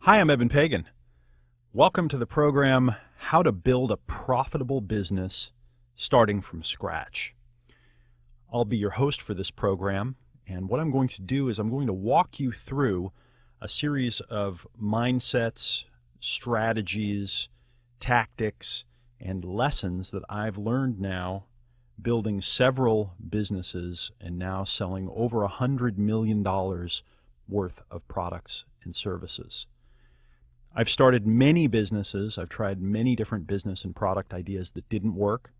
Hi, I'm Eben Pagan. Welcome to the program, How to Build a Profitable Business Starting from Scratch. I'll be your host for this program, and what I'm going to do is I'm going to walk you through a series of mindsets, strategies, tactics, and lessons that I've learned now building several businesses and now selling over $100 million worth of products and services. I've started many businesses. I've tried many different business and product ideas that didn't work.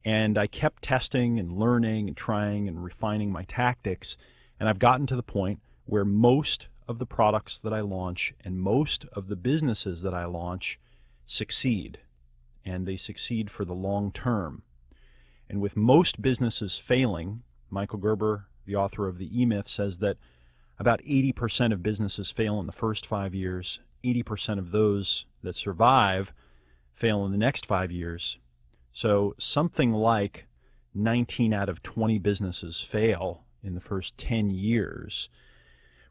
And I kept testing and learning and trying and refining my tactics. And I've gotten to the point where most of the products that I launch and most of the businesses that I launch succeed. And they succeed for the long term. And with most businesses failing, Michael Gerber, the author of the E-Myth, says that about 80% of businesses fail in the first 5 years. 80% of those that survive fail in the next 5 years. So something like 19 out of 20 businesses fail in the first 10 years.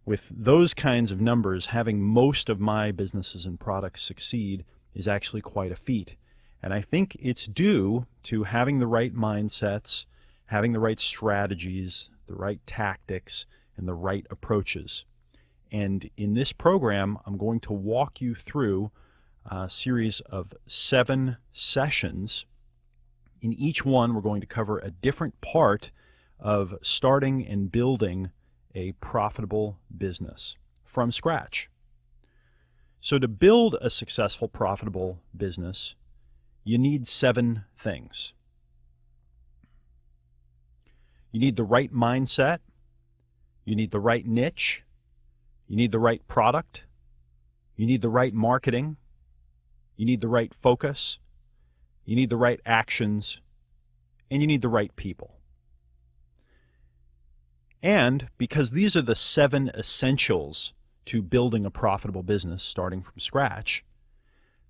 With those kinds of numbers, having most of my businesses and products succeed is actually quite a feat. And I think it's due to having the right mindsets, having the right strategies, the right tactics, and the right approaches. And in this program, I'm going to walk you through a series of 7 sessions. In each one, we're going to cover a different part of starting and building a profitable business from scratch. So to build a successful, profitable business, you need 7 things. You need the right mindset. You need the right niche. You need the right product, you need the right marketing, you need the right focus, you need the right actions, and you need the right people. And because these are the 7 essentials to building a profitable business starting from scratch,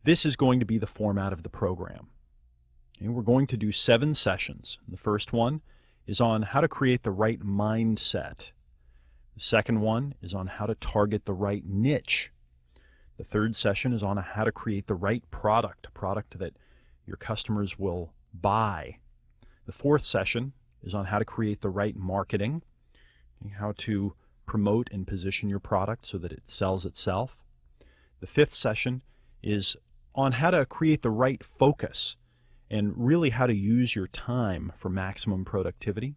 this is going to be the format of the program. And we're going to do 7 sessions. The first one is on how to create the right mindset. The second one is on how to target the right niche. The third session is on how to create the right product, a product that your customers will buy. The fourth session is on how to create the right marketing, how to promote and position your product so that it sells itself. The fifth session is on how to create the right focus and really how to use your time for maximum productivity.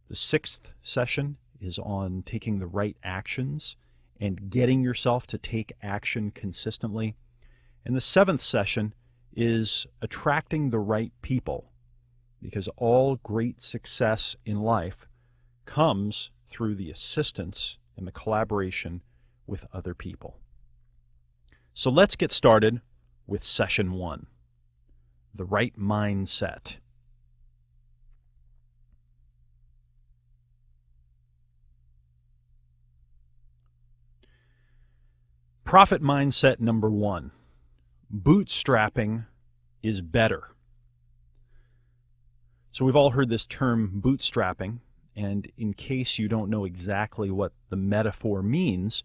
The sixth session is on taking the right actions and getting yourself to take action consistently. And the 7th session is attracting the right people, because all great success in life comes through the assistance and the collaboration with other people. So let's get started with session 1, the right mindset. Profit mindset number 1, bootstrapping is better. So we've all heard this term bootstrapping, and in case you don't know exactly what the metaphor means,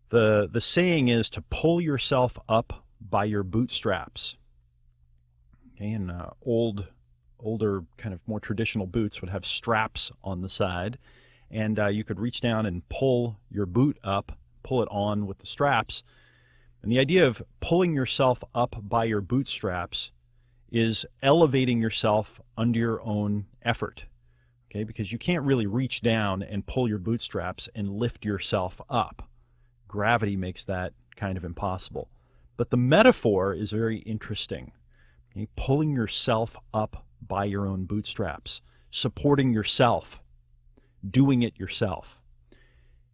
the saying is to pull yourself up by your bootstraps. Okay, and older kind of more traditional boots would have straps on the side, and you could reach down and pull your boot up, pull it on with the straps. And the idea of pulling yourself up by your bootstraps is elevating yourself under your own effort. Okay, because you can't really reach down and pull your bootstraps and lift yourself up. Gravity makes that kind of impossible. But the metaphor is very interesting. Okay, pulling yourself up by your own bootstraps, supporting yourself, doing it yourself.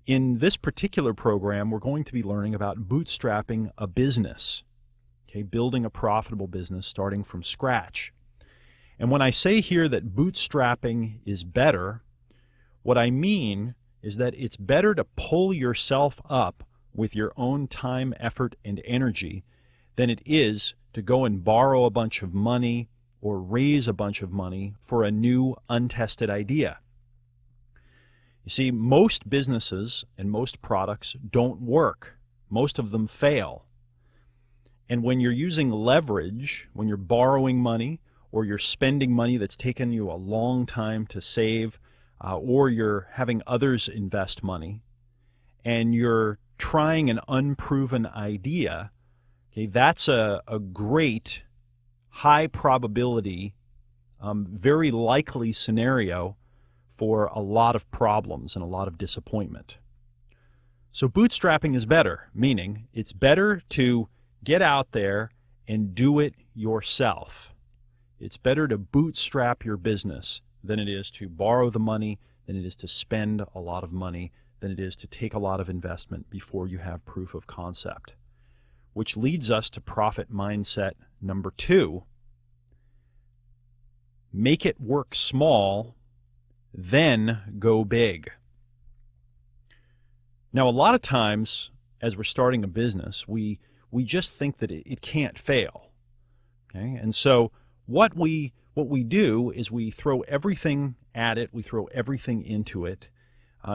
In this particular program, we're going to be learning about bootstrapping a business, okay, building a profitable business starting from scratch. And when I say here that bootstrapping is better, what I mean is that it's better to pull yourself up with your own time, effort, and energy than it is to go and borrow a bunch of money or raise a bunch of money for a new, untested idea. You see, most businesses and most products don't work Most of them fail. And when you're using leverage, when you're borrowing money or you're spending money that's taken you a long time to save, or you're having others invest money, and you're trying an unproven idea, okay, that's a great high probability, very likely scenario for a lot of problems and a lot of disappointment. So bootstrapping is better, meaning it's better to get out there and do it yourself. It's better to bootstrap your business than it is to borrow the money, than it is to spend a lot of money, than it is to take a lot of investment before you have proof of concept. Which leads us to profit mindset number 2. Make it work small, then go big. Now, a lot of times, as we're starting a business, we just think that it can't fail. Okay? And so what we do is we throw everything at it, we throw everything into it,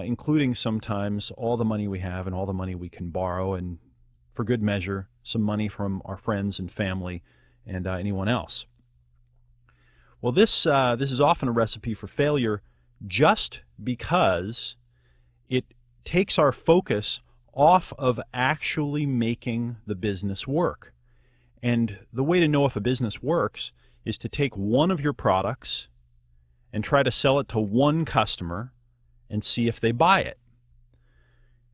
including sometimes all the money we have and all the money we can borrow, and for good measure, some money from our friends and family and anyone else. Well, this is often a recipe for failure just because it takes our focus off of actually making the business work. And the way to know if a business works is to take one of your products and try to sell it to one customer and see if they buy it.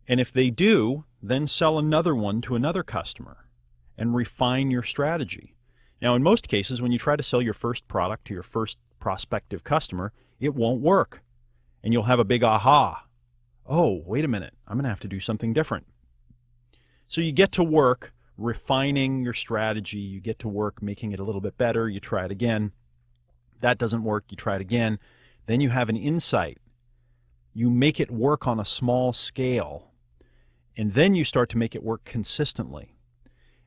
And if they do, then sell another one to another customer and refine your strategy. Now, in most cases, when you try to sell your first product to your first prospective customer, it won't work. And you'll have a big aha. Oh, wait a minute, I'm going to have to do something different. So you get to work refining your strategy. You get to work making it a little bit better. You try it again. That doesn't work. You try it again. Then you have an insight. You make it work on a small scale. And then you start to make it work consistently.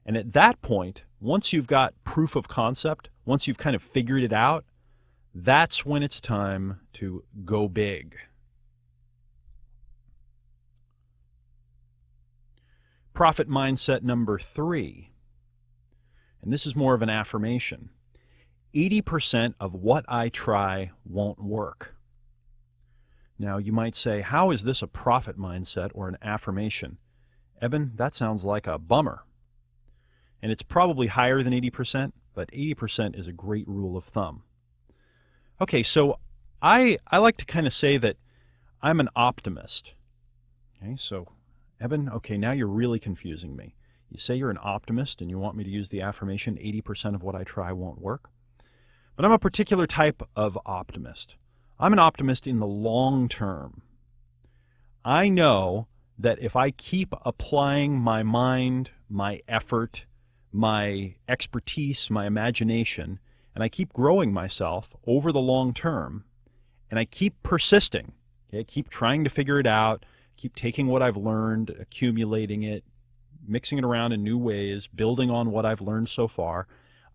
And at that point, once you've got proof of concept, once you've kind of figured it out, that's when it's time to go big. Profit mindset number 3, and this is more of an affirmation. 80% of what I try won't work. Now, you might say, how is this a profit mindset or an affirmation? Eben, that sounds like a bummer. And it's probably higher than 80%, but 80% is a great rule of thumb. Okay, so I like to kind of say that I'm an optimist. Okay, so Eben, okay, now you're really confusing me. You say you're an optimist and you want me to use the affirmation, 80% of what I try won't work. But I'm a particular type of optimist. I'm an optimist in the long term. I know that if I keep applying my mind, my effort, my expertise, my imagination, and I keep growing myself over the long term, and I keep persisting, okay, keep trying to figure it out, keep taking what I've learned, accumulating it, mixing it around in new ways, building on what I've learned so far,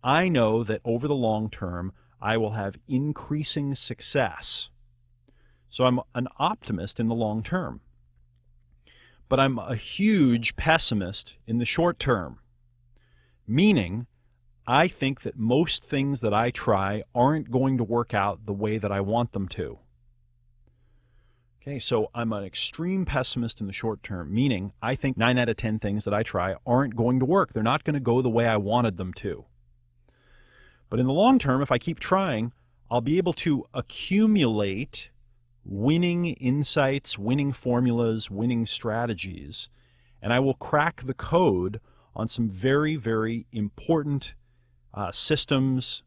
I know that over the long term, I will have increasing success. So I'm an optimist in the long term. But I'm a huge pessimist in the short term, meaning I think that most things that I try aren't going to work out the way that I want them to. Okay, so I'm an extreme pessimist in the short term, meaning I think 9 out of 10 things that I try aren't going to work. They're not going to go the way I wanted them to. But in the long term, if I keep trying, I'll be able to accumulate winning insights, winning formulas, winning strategies, and I will crack the code on some very, very important systems,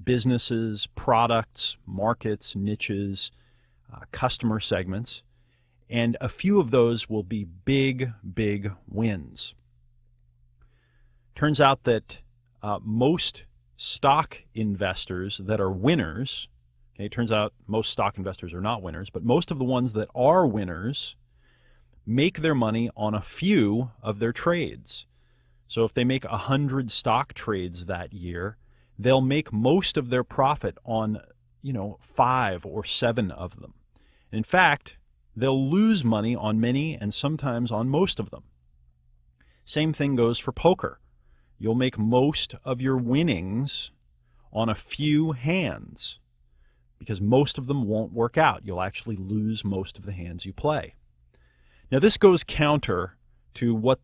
businesses, products, markets, niches, customer segments, and a few of those will be big, big wins. Turns out that most stock investors that are winners, okay, it turns out most stock investors are not winners, but most of the ones that are winners make their money on a few of their trades. So if they make 100 stock trades that year, they'll make most of their profit on, 5 or 7 of them. In fact, they'll lose money on many and sometimes on most of them. Same thing goes for poker. You'll make most of your winnings on a few hands because most of them won't work out. You'll actually lose most of the hands you play. Now this goes counter to what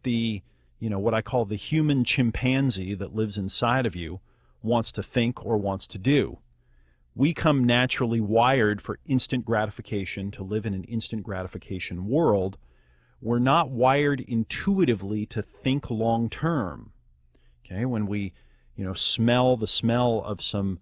what I call the human chimpanzee that lives inside of you wants to think or wants to do. We come naturally wired for instant gratification, to live in an instant gratification world. We're not wired intuitively to think long term. Okay, when we smell the smell of some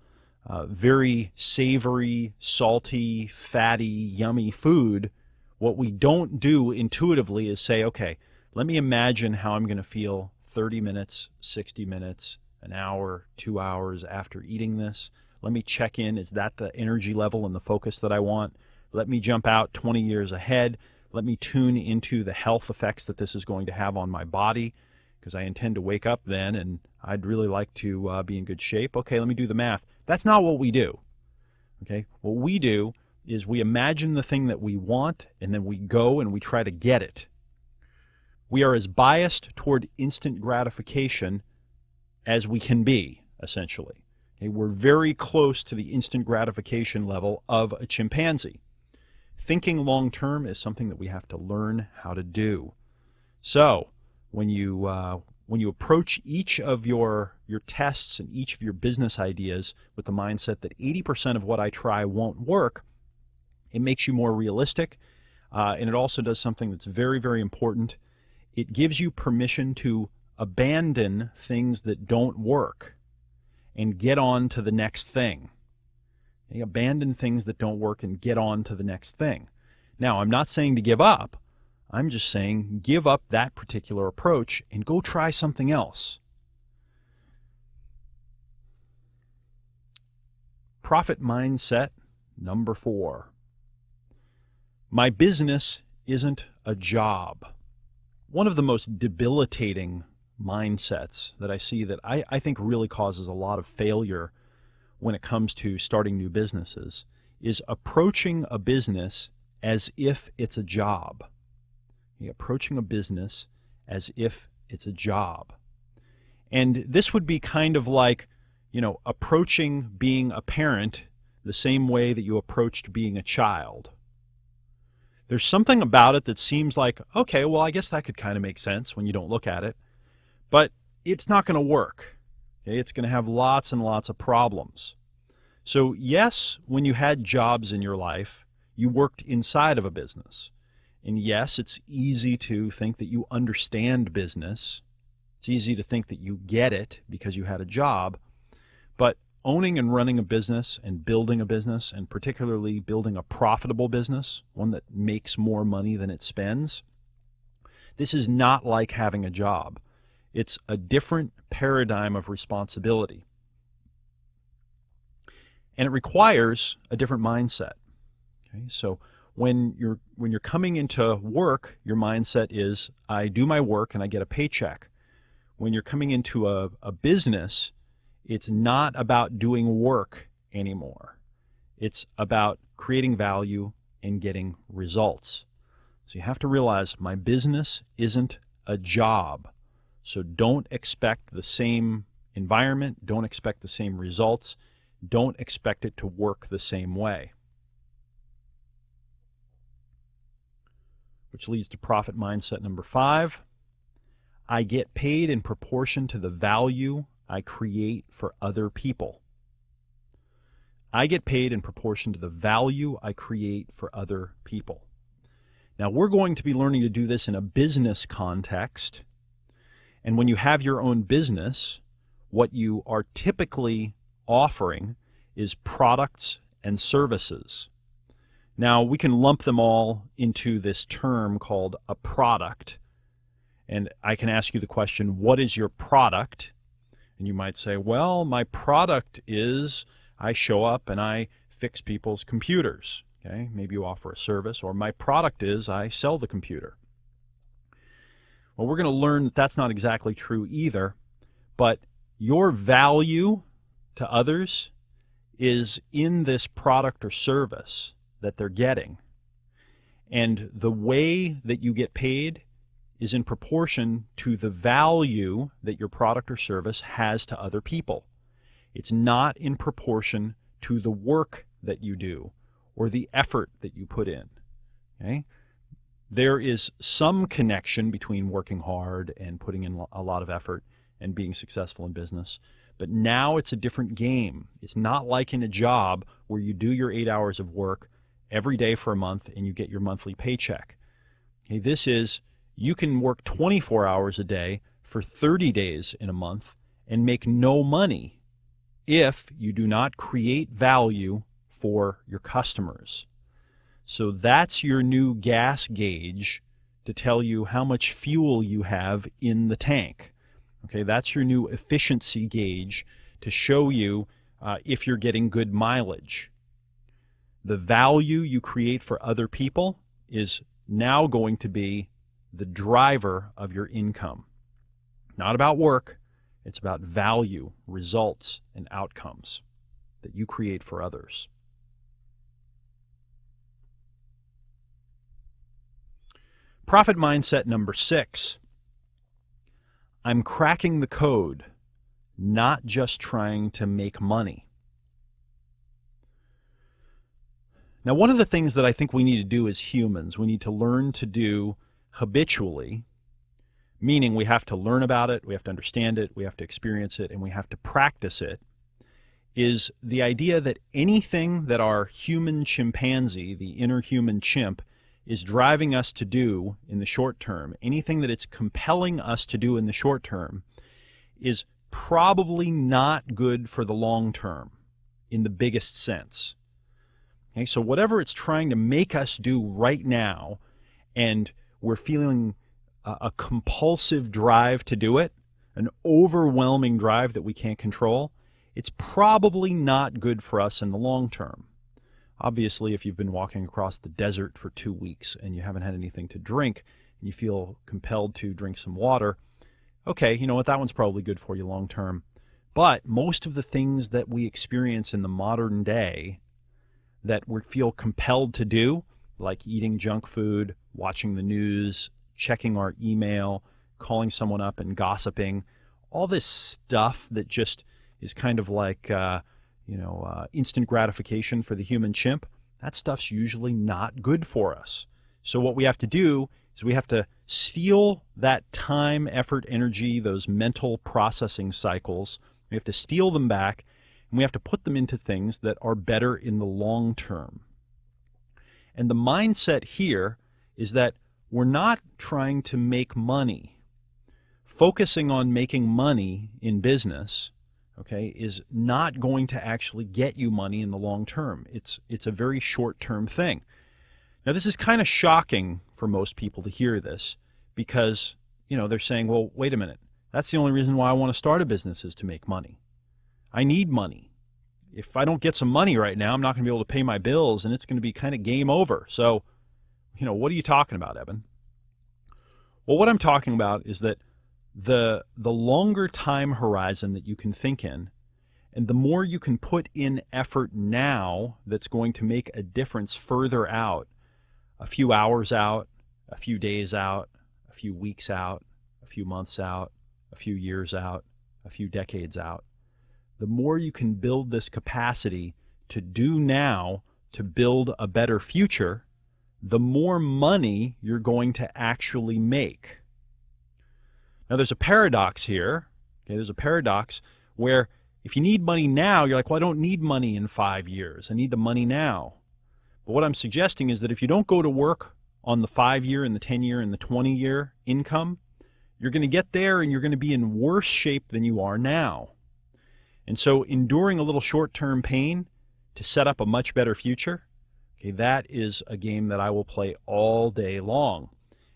very savory, salty, fatty, yummy food, what we don't do intuitively is say, okay, let me imagine how I'm going to feel 30 minutes, 60 minutes, an hour, 2 hours after eating this. Let me check in. Is that the energy level and the focus that I want? Let me jump out 20 years ahead. Let me tune into the health effects that this is going to have on my body, because I intend to wake up then and I'd really like to be in good shape. Okay, let me do the math. That's not what we do. Okay, what we do is we imagine the thing that we want, and then we go and we try to get it. We are as biased toward instant gratification as we can be, essentially. Okay, we're very close to the instant gratification level of a chimpanzee. Thinking long term is something that we have to learn how to do. So when you approach each of your tests and each of your business ideas with the mindset that 80% of what I try won't work, it makes you more realistic, and it also does something that's very, very important. It gives you permission to abandon things that don't work and get on to the next thing. Okay, abandon things that don't work and get on to the next thing. Now, I'm not saying to give up. I'm just saying give up that particular approach and go try something else. Profit mindset number 4. My business isn't a job. One of the most debilitating mindsets that I see that I think really causes a lot of failure when it comes to starting new businesses is approaching a business as if it's a job. Approaching a business as if it's a job. And this would be kind of like, approaching being a parent the same way that you approached being a child. There's something about it that seems like, okay, well, I guess that could kind of make sense when you don't look at it, but it's not going to work. Okay? It's going to have lots and lots of problems. So yes, when you had jobs in your life, you worked inside of a business. And yes, it's easy to think that you understand business. It's easy to think that you get it because you had a job. But owning and running a business and building a business, and particularly building a profitable business, one that makes more money than it spends, this is not like having a job. It's a different paradigm of responsibility. And it requires a different mindset. Okay? So when you're coming into work, your mindset is, I do my work and I get a paycheck. When you're coming into a business, it's not about doing work anymore. It's about creating value and getting results. So you have to realize my business isn't a job. So don't expect the same environment, don't expect the same results, don't expect it to work the same way. Which leads to profit mindset number 5. I get paid in proportion to the value I create for other people. I get paid in proportion to the value I create for other people. Now, we're going to be learning to do this in a business context. And when you have your own business, what you are typically offering is products and services. Now, we can lump them all into this term called a product. And I can ask you the question, what is your product? And you might say, well, my product is I show up and I fix people's computers. Okay? Maybe you offer a service. Or my product is I sell the computer. Well, we're going to learn that that's not exactly true either. But your value to others is in this product or service that they're getting. And the way that you get paid is in proportion to the value that your product or service has to other people. It's not in proportion to the work that you do or the effort that you put in. Okay? There is some connection between working hard and putting in a lot of effort and being successful in business. But now it's a different game. It's not like in a job where you do your 8 hours of work every day for a month and you get your monthly paycheck. Okay, this is, you can work 24 hours a day for 30 days in a month and make no money if you do not create value for your customers. So that's your new gas gauge to tell you how much fuel you have in the tank. Okay, that's your new efficiency gauge to show you if you're getting good mileage. The value you create for other people is now going to be the driver of your income. Not about work, it's about value, results, and outcomes that you create for others. Profit mindset number 6. I'm cracking the code, not just trying to make money. Now, one of the things that I think we need to do as humans, we need to learn to do habitually, meaning we have to learn about it, we have to understand it, we have to experience it, and we have to practice it, is the idea that anything that our human chimpanzee, the inner human chimp, is driving us to do in the short term, anything that it's compelling us to do in the short term, is probably not good for the long term in the biggest sense. Okay, so whatever it's trying to make us do right now, and we're feeling a compulsive drive to do it, an overwhelming drive that we can't control, it's probably not good for us in the long term. Obviously, if you've been walking across the desert for 2 weeks and you haven't had anything to drink and you feel compelled to drink some water, okay, you know what, that one's probably good for you long term. But most of the things that we experience in the modern day that we feel compelled to do, like eating junk food, watching the news, checking our email, calling someone up and gossiping, all this stuff that just is kind of like instant gratification for the human chimp, that stuff's usually not good for us. So what we have to do is we have to steal that time, effort, energy, those mental processing cycles. We have to steal them back, and we have to put them into things that are better in the long term. And the mindset here is that we're not trying to make money. Focusing on making money in business, okay, is not going to actually get you money in the long term. It's a very short-term thing. Now, this is kind of shocking for most people to hear this because, they're saying, well, wait a minute. That's the only reason why I want to start a business is to make money. I need money. If I don't get some money right now, I'm not going to be able to pay my bills, and it's going to be kind of game over. So, what are you talking about, Evan? Well, what I'm talking about is that the longer time horizon that you can think in, and the more you can put in effort now that's going to make a difference further out, a few hours out, a few days out, a few weeks out, a few months out, a few years out, a few decades out, the more you can build this capacity to do now to build a better future, the more money you're going to actually make. Now, there's a paradox here. Okay, there's a paradox where if you need money now, you're like, well, I don't need money in 5 years. I need the money now. But what I'm suggesting is that if you don't go to work on the 5-year and the 10-year and the 20-year income, you're going to get there and you're going to be in worse shape than you are now. And so enduring a little short-term pain to set up a much better future, okay, that is a game that I will play all day long.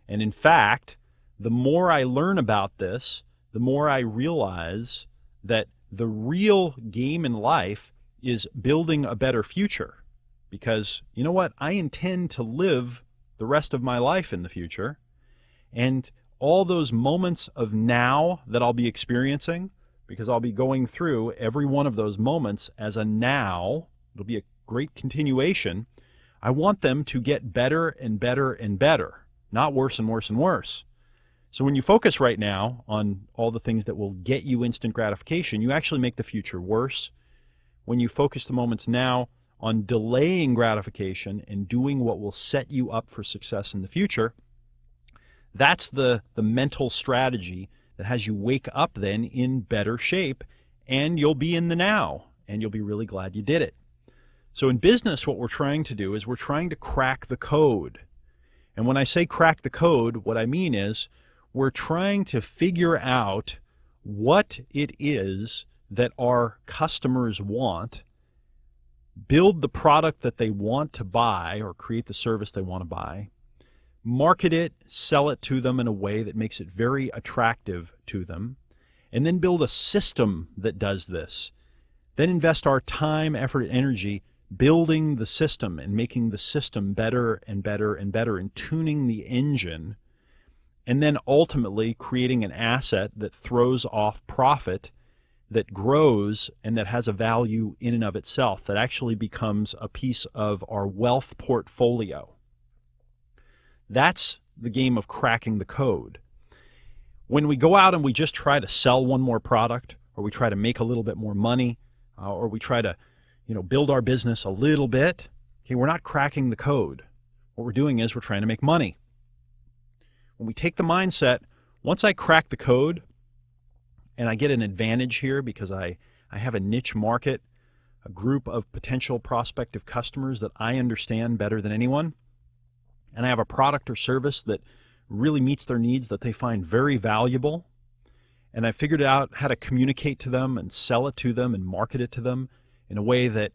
And in fact, the more I learn about this, the more I realize that the real game in life is building a better future. Because, you know what, I intend to live the rest of my life in the future. And all those moments of now that I'll be experiencing, because I'll be going through every one of those moments as a now, it'll be a great continuation, I want them to get better and better and better, not worse and worse and worse. So when you focus right now on all the things that will get you instant gratification, you actually make the future worse. When you focus the moments now on delaying gratification and doing what will set you up for success in the future, that's the mental strategy that has you wake up then in better shape, and you'll be in the now, and you'll be really glad you did it. So in business, what we're trying to do is we're trying to crack the code. And when I say crack the code, what I mean is we're trying to figure out what it is that our customers want, build the product that they want to buy or create the service they want to buy, market it, sell it to them in a way that makes it very attractive to them, and then build a system that does this. Then invest our time, effort, and energy building the system and making the system better and better and better and tuning the engine, and then ultimately creating an asset that throws off profit, that grows, and that has a value in and of itself, that actually becomes a piece of our wealth portfolio. That's the game of cracking the code. When we go out and we just try to sell one more product, or we try to make a little bit more money, or we try to build our business a little bit, okay, we're not cracking the code. What we're doing is we're trying to make money. When we take the mindset, once I crack the code, and I get an advantage here because I have a niche market, a group of potential prospective customers that I understand better than anyone, and I have a product or service that really meets their needs, that they find very valuable, and I figured out how to communicate to them and sell it to them and market it to them in a way that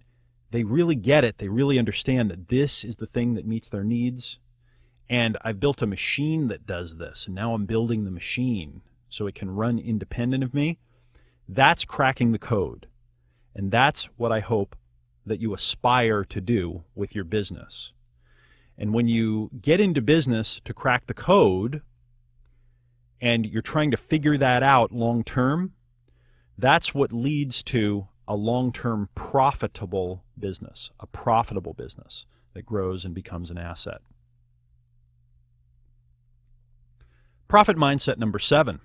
they really get it, they really understand that this is the thing that meets their needs, and I've built a machine that does this, and now I'm building the machine so it can run independent of me. That's cracking the code, and that's what I hope that you aspire to do with your business. And when you get into business to crack the code and you're trying to figure that out long term, that's what leads to a long-term profitable business, a profitable business that grows and becomes an asset. Profit mindset number 7.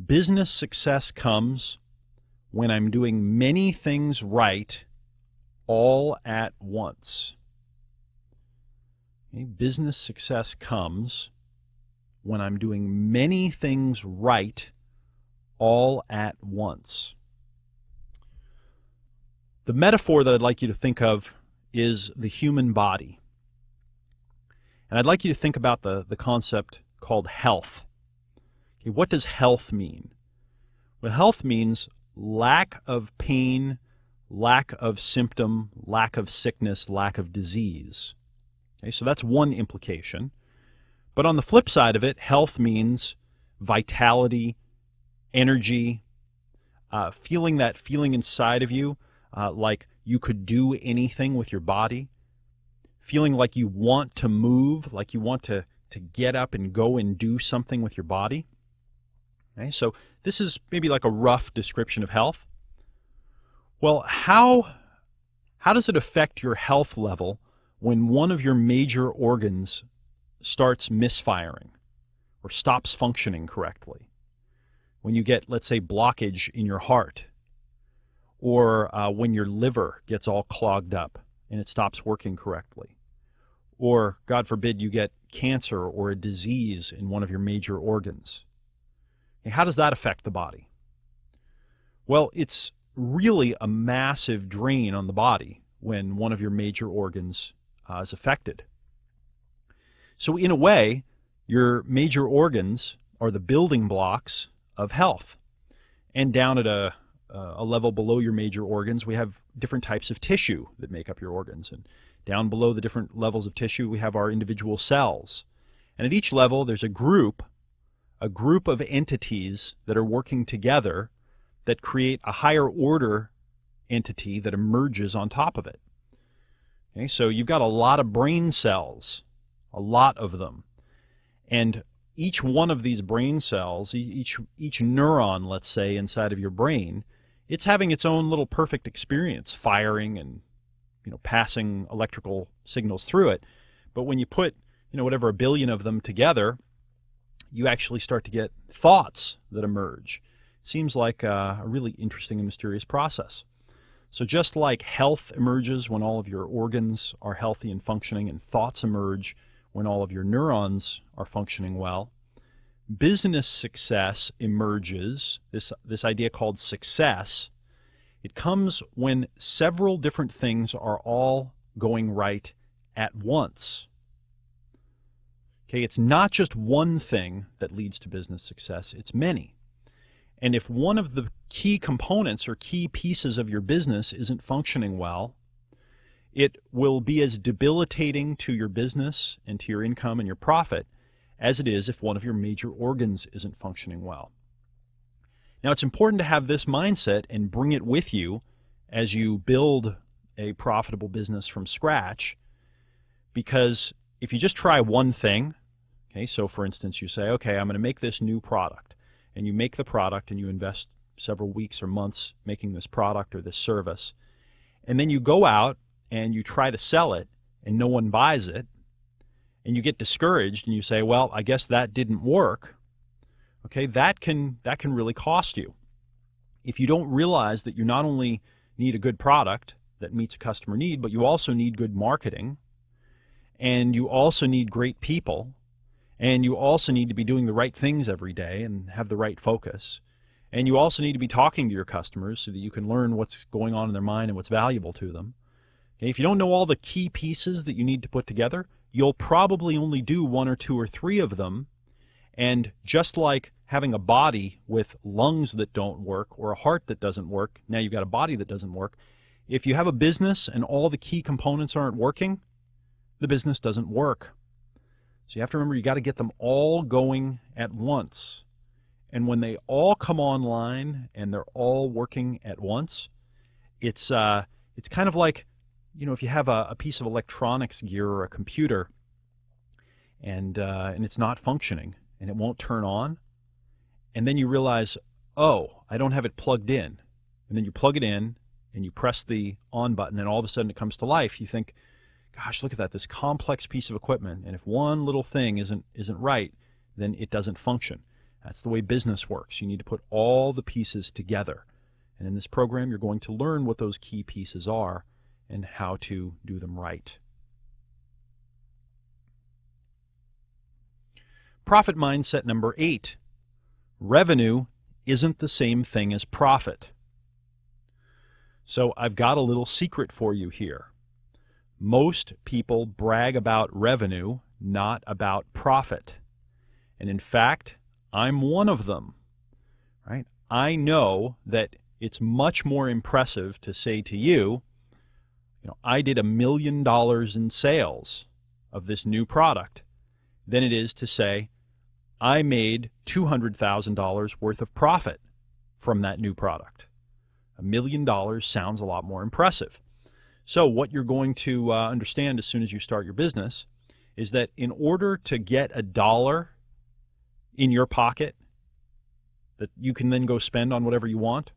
Business success comes when I'm doing many things right all at once. Okay? Business success comes when I'm doing many things right all at once. The metaphor that I'd like you to think of is the human body. And I'd like you to think about the concept called health. Okay, what does health mean? Well, health means lack of pain, lack of symptom, lack of sickness, lack of disease. Okay, so that's one implication. But on the flip side of it, health means vitality, energy, feeling that feeling inside of you like you could do anything with your body, feeling like you want to move, like you want to get up and go and do something with your body. Okay, so this is maybe like a rough description of health. Well, how does it affect your health level when one of your major organs starts misfiring or stops functioning correctly? When you get, let's say, blockage in your heart, or when your liver gets all clogged up and it stops working correctly, or, God forbid, you get cancer or a disease in one of your major organs. Okay, how does that affect the body? Well, it's really a massive drain on the body when one of your major organs is affected. So in a way, your major organs are the building blocks of health. And down at a level below your major organs, we have different types of tissue that make up your organs. And down below the different levels of tissue, we have our individual cells. And at each level, there's a group of entities that are working together that create a higher order entity that emerges on top of it. Okay, so you've got a lot of brain cells, a lot of them. And each one of these brain cells, each neuron, let's say, inside of your brain, it's having its own little perfect experience, firing and passing electrical signals through it. But when you put whatever 1 billion of them together, you actually start to get thoughts that emerge. Seems like a really interesting and mysterious process. So just like health emerges when all of your organs are healthy and functioning, and thoughts emerge when all of your neurons are functioning well, business success emerges, this idea called success. It comes when several different things are all going right at once. Okay, it's not just one thing that leads to business success, it's many. And if one of the key components or key pieces of your business isn't functioning well, it will be as debilitating to your business and to your income and your profit as it is if one of your major organs isn't functioning well. Now, it's important to have this mindset and bring it with you as you build a profitable business from scratch, because if you just try one thing, okay, so for instance, you say, okay, I'm going to make this new product, and you make the product and you invest several weeks or months making this product or this service, and then you go out and you try to sell it and no one buys it, and you get discouraged and you say, well, I guess that didn't work. Okay, that can really cost you. If you don't realize that you not only need a good product that meets a customer need, but you also need good marketing, and you also need great people, and you also need to be doing the right things every day and have the right focus, and you also need to be talking to your customers so that you can learn what's going on in their mind and what's valuable to them. Okay, if you don't know all the key pieces that you need to put together, you'll probably only do one or two or three of them. And just like having a body with lungs that don't work or a heart that doesn't work, now you've got a body that doesn't work. If you have a business and all the key components aren't working, the business doesn't work. So you have to remember, you got to get them all going at once. And when they all come online and they're all working at once, it's kind of like, you know, if you have a piece of electronics gear or a computer and it's not functioning and it won't turn on, and then you realize, oh, I don't have it plugged in. And then you plug it in and you press the on button and all of a sudden it comes to life. You think, gosh, look at that, this complex piece of equipment, and if one little thing isn't right, then it doesn't function. That's the way business works. You need to put all the pieces together. And in this program, you're going to learn what those key pieces are and how to do them right. Profit mindset number 8. Revenue isn't the same thing as profit. So I've got a little secret for you here. Most people brag about revenue, not about profit. And in fact, I'm one of them, right? I know that it's much more impressive to say to you, I did $1 million in sales of this new product, than it is to say, I made $200,000 worth of profit from that new product. $1 million sounds a lot more impressive. So what you're going to understand as soon as you start your business is that in order to get $1 in your pocket that you can then go spend on whatever you want,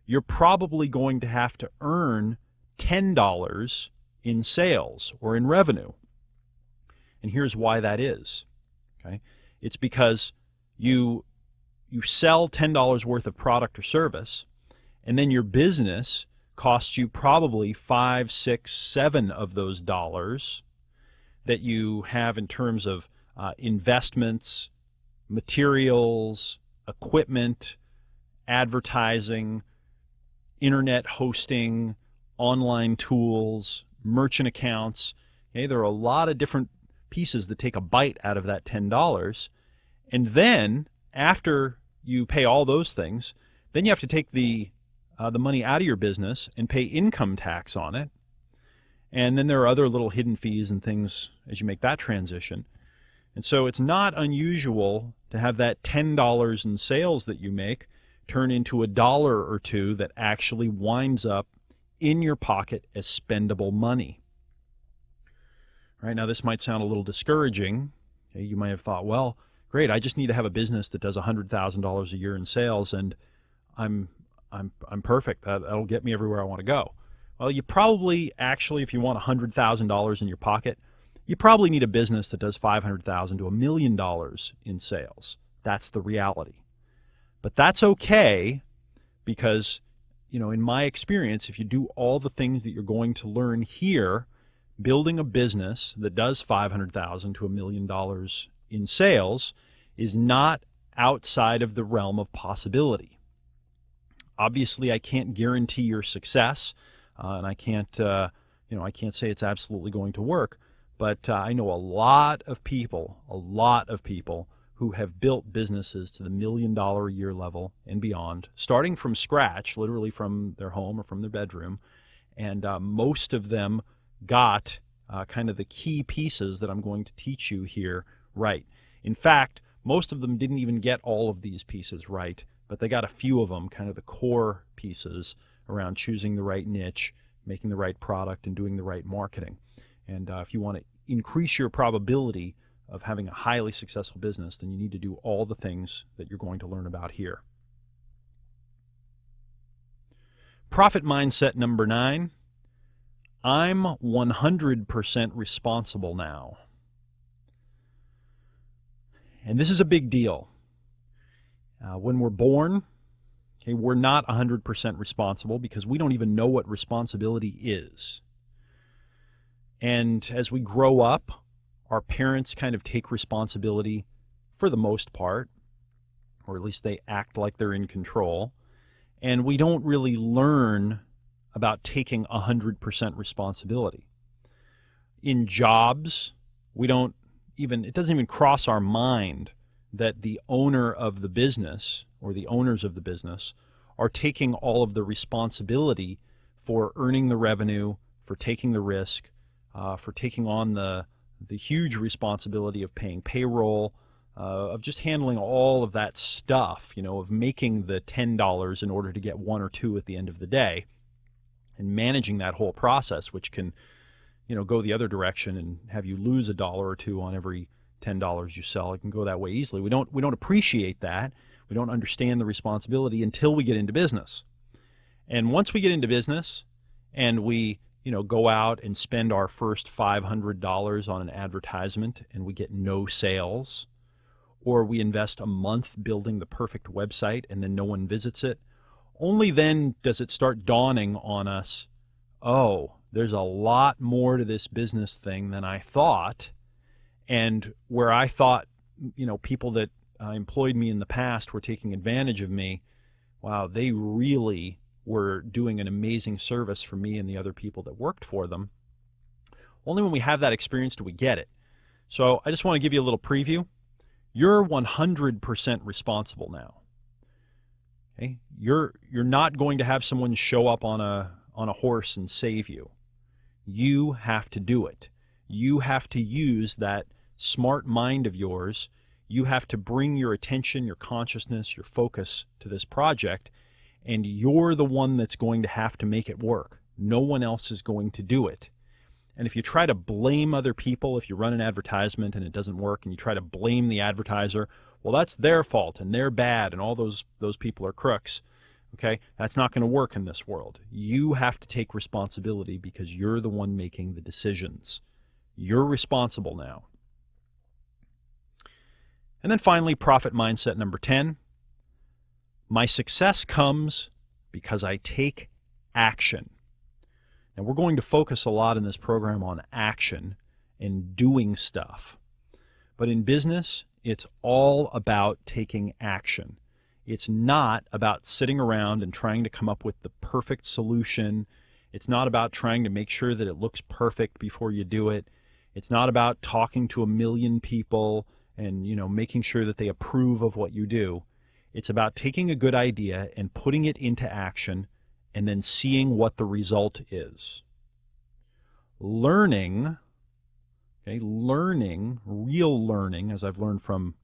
you're probably going to have to earn $10 in sales or in revenue. And here's why that is. Okay? It's because you sell $10 worth of product or service, and then your business costs you probably 5, 6, 7 of those dollars that you have in terms of investments, materials, equipment, advertising, internet hosting, online tools, merchant accounts. Okay, there are a lot of different pieces that take a bite out of that $10. And then after you pay all those things, then you have to take the money out of your business and pay income tax on it. And then there are other little hidden fees and things as you make that transition. And so it's not unusual to have that $10 in sales that you make turn into $1 or $2 that actually winds up in your pocket as spendable money. Right now, this might sound a little discouraging. Okay, you might have thought, well, great, I just need to have a business that does $100,000 a year in sales, and I'm perfect. That'll get me everywhere I want to go. Well, you probably actually, if you want $100,000 in your pocket, you probably need a business that does $500,000 to $1 million in sales. That's the reality. But that's okay because, in my experience, if you do all the things that you're going to learn here, building a business that does $500,000 to $1 million in sales is not outside of the realm of possibility. Obviously, I can't guarantee your success, and I can't say it's absolutely going to work. But I know a lot of people who have built businesses to the $1 million a year level and beyond, starting from scratch, literally from their home or from their bedroom. And most of them got kind of the key pieces that I'm going to teach you here right. In fact, most of them didn't even get all of these pieces right, but they got a few of them, kind of the core pieces around choosing the right niche, making the right product, and doing the right marketing. And if you want to increase your probability of having a highly successful business, then you need to do all the things that you're going to learn about here. Profit mindset number 9. I'm 100% responsible now. And this is a big deal. When we're born, we're not 100% responsible because we don't even know what responsibility is. And as we grow up, our parents kind of take responsibility for the most part, or at least they act like they're in control. And we don't really learn about taking 100% responsibility. In jobs, it doesn't even cross our mind that the owner of the business or the owners of the business are taking all of the responsibility for earning the revenue, for taking the risk, for taking on the huge responsibility of paying payroll, of just handling all of that stuff, of making the $10 in order to get 1 or 2 at the end of the day, and managing that whole process, which can, go the other direction and have you lose $1 or 2 on every $10 you sell. It can go that way easily. We don't appreciate that. We don't understand the responsibility until we get into business. And once we get into business and we go out and spend our first $500 on an advertisement and we get no sales, or we invest a month building the perfect website and then no one visits it, only then does it start dawning on us, oh, there's a lot more to this business thing than I thought. And where I thought, people that employed me in the past were taking advantage of me, wow, they really were doing an amazing service for me and the other people that worked for them. Only when we have that experience do we get it. So I just want to give you a little preview. You're 100% responsible now. Okay? You're not going to have someone show up on a horse and save you. You have to do it. You have to use that smart mind of yours. You have to bring your attention, your consciousness, your focus to this project, and you're the one that's going to have to make it work. No one else is going to do it. And if you try to blame other people, if you run an advertisement and it doesn't work and you try to blame the advertiser, well, that's their fault and they're bad and all those people are crooks. Okay? That's not going to work in this world. You have to take responsibility because you're the one making the decisions. You're responsible now. And then finally, profit mindset number 10. My success comes because I take action. Now, we're going to focus a lot in this program on action and doing stuff. But in business, it's all about taking action. It's not about sitting around and trying to come up with the perfect solution. It's not about trying to make sure that it looks perfect before you do it. It's not about talking to 1 million people and, making sure that they approve of what you do. It's about taking a good idea and putting it into action and then seeing what the result is. Learning, real learning, as I've learned from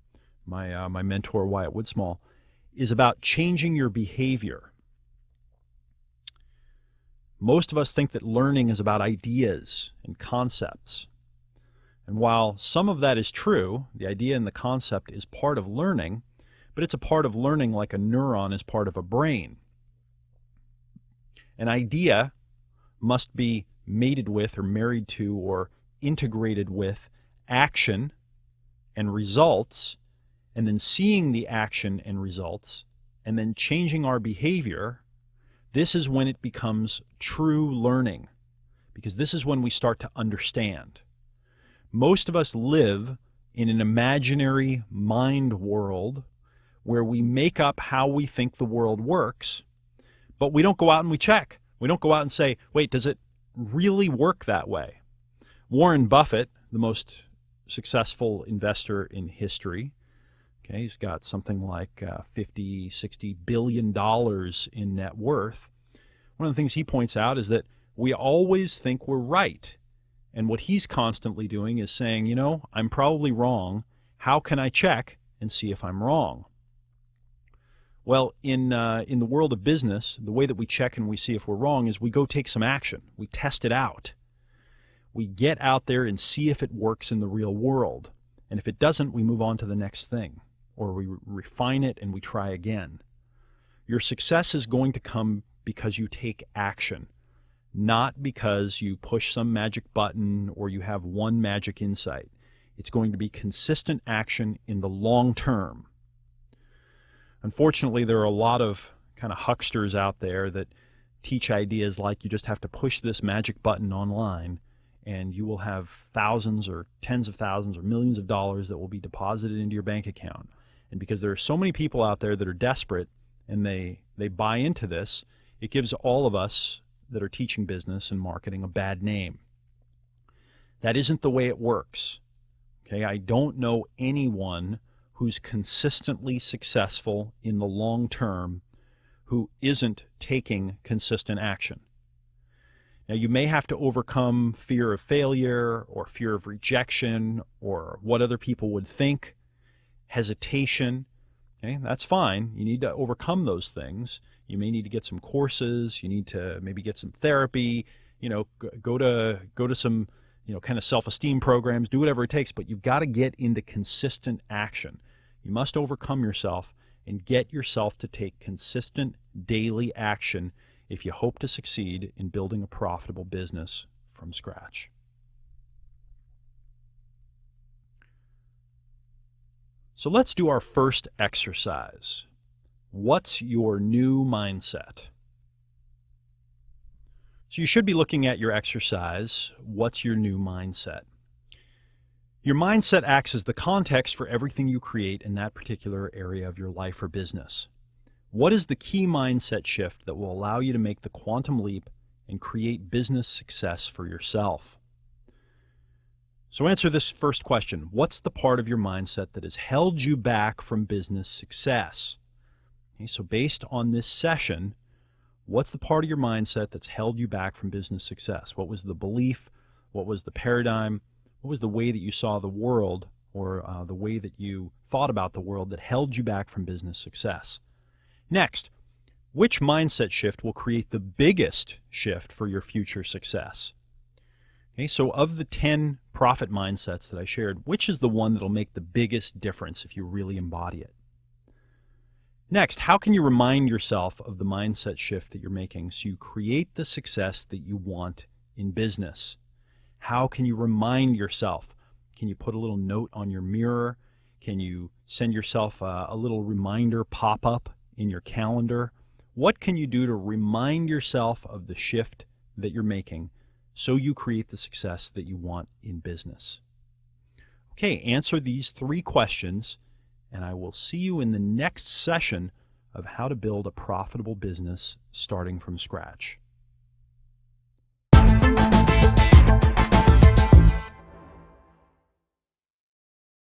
my mentor, Wyatt Woodsmall, is about changing your behavior. Most of us think that learning is about ideas and concepts. And while some of that is true, the idea and the concept is part of learning, but it's a part of learning like a neuron is part of a brain. An idea must be mated with or married to or integrated with action and results, and then seeing the action and results, and then changing our behavior, this is when it becomes true learning, because this is when we start to understand. Most of us live in an imaginary mind world where we make up how we think the world works, but we don't go out and we check. We don't go out and say, wait, does it really work that way? Warren Buffett, the most successful investor in history, okay, he's got something like $50-60 billion in net worth. One of the things he points out is that we always think we're right. And what he's constantly doing is saying, you know, I'm probably wrong. How can I check and see if I'm wrong? Well, in the world of business, the way that we check and we see if we're wrong is we go take some action. We test it out. We get out there and see if it works in the real world. And if it doesn't, we move on to the next thing. Or we refine it and we try again. Your success is going to come because you take action, not because you push some magic button or you have one magic insight. It's going to be consistent action in the long term. Unfortunately, there are a lot of kind of hucksters out there that teach ideas like you just have to push this magic button online and you will have thousands or tens of thousands or millions of dollars that will be deposited into your bank account. And because there are so many people out there that are desperate and they buy into this, it gives all of us that are teaching business and marketing a bad name. That isn't the way it works. Okay, I don't know anyone who's consistently successful in the long term who isn't taking consistent action. Now, you may have to overcome fear of failure or fear of rejection or what other people would think, hesitation. Okay, that's fine. You need to overcome those things. You may need to get some courses. You need to maybe get some therapy. You know, go to some, you know, kind of self-esteem programs. Do whatever it takes. But you've got to get into consistent action. You must overcome yourself and get yourself to take consistent daily action if you hope to succeed in building a profitable business from scratch. So let's do our first exercise. What's your new mindset? So you should be looking at your exercise, what's your new mindset? Your mindset acts as the context for everything you create in that particular area of your life or business. What is the key mindset shift that will allow you to make the quantum leap and create business success for yourself? So answer this first question. What's the part of your mindset that has held you back from business success? Okay, so based on this session, what's the part of your mindset that's held you back from business success? What was the belief? What was the paradigm? What was the way that you saw the world or the way that you thought about the world that held you back from business success? Next, which mindset shift will create the biggest shift for your future success? Okay, so of the 10 profit mindsets that I shared, which is the one that will make the biggest difference if you really embody it? Next, how can you remind yourself of the mindset shift that you're making so you create the success that you want in business? How can you remind yourself? Can you put a little note on your mirror? Can you send yourself a little reminder pop-up in your calendar? What can you do to remind yourself of the shift that you're making so you create the success that you want in business? Okay, answer these 3 questions, and I will see you in the next session of how to build a profitable business starting from scratch.